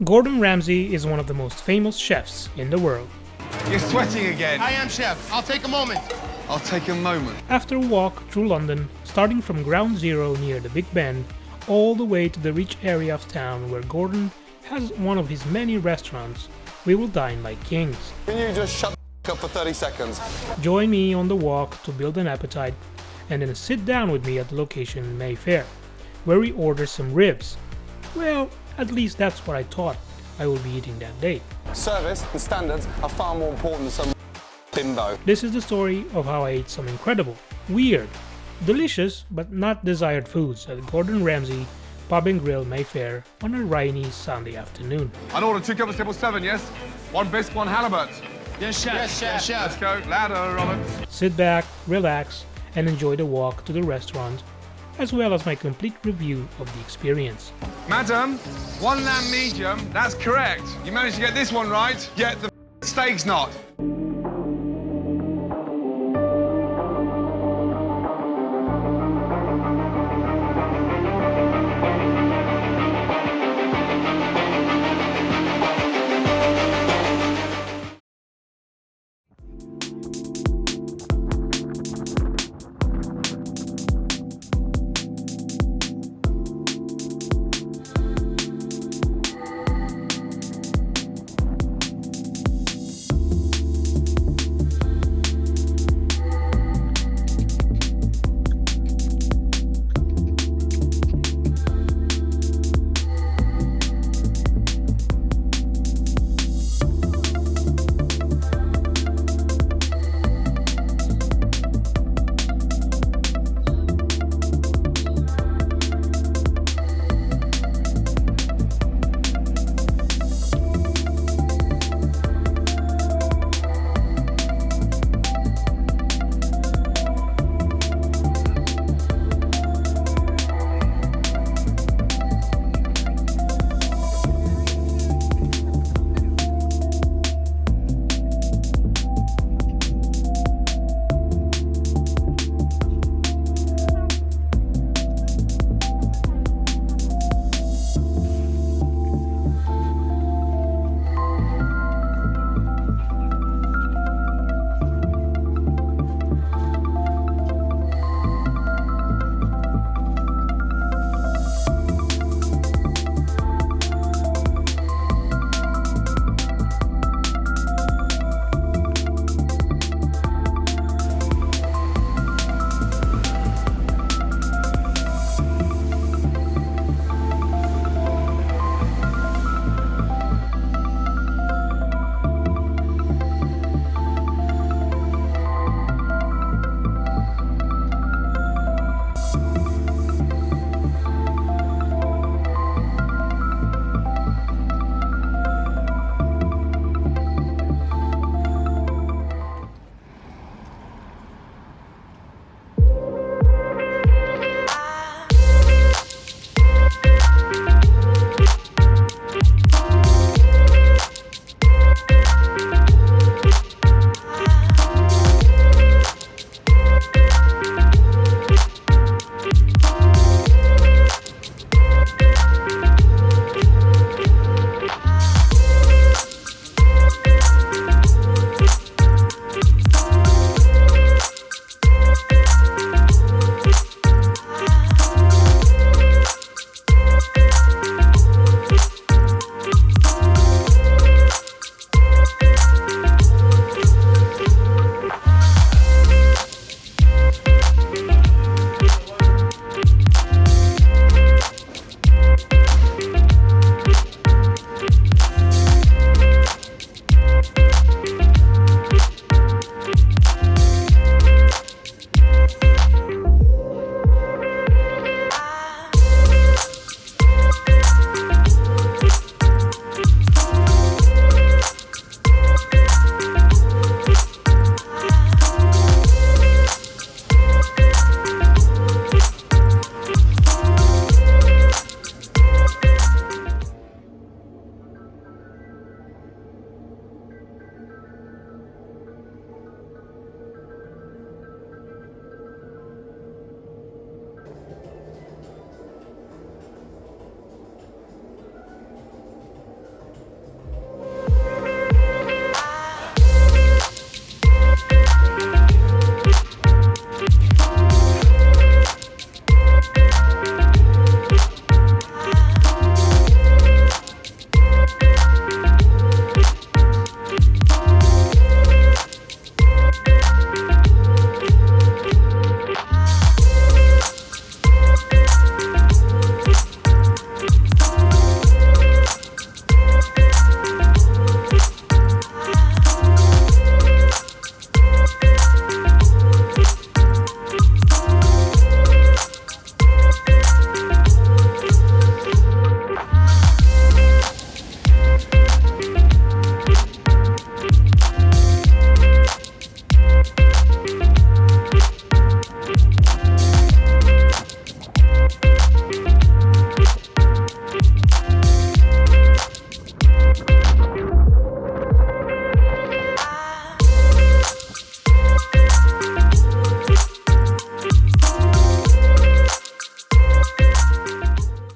Gordon Ramsay is one of the most famous chefs in the world. You're sweating again. I am, chef. I'll take a moment. I'll take a moment. After a walk through London, starting from Ground Zero near the Big Ben, all the way to the rich area of town where Gordon has one of his many restaurants, we will dine like kings. Can you just shut the up for 30 seconds? Join me on the walk to build an appetite, and then sit down with me at the location in Mayfair, where we order some ribs. Well, at least that's what I thought I will be eating that day. Service and standards are far more important than some bimbo. This is the story of how I ate some incredible, weird, delicious but not desired foods at Gordon Ramsay Bar&Grill Mayfair on a rainy Sunday afternoon. I'll order 2 cups of 777, yes? 1 bisque, 1 halibut. Yes, chef. Yes, chef. Yes, chef. Let's go. Ladder, Robert. Sit back, relax, and enjoy the walk to the restaurant, as well as my complete review of the experience. Madam, 1 lamb medium, that's correct. You managed to get this one right, yet the steak's not.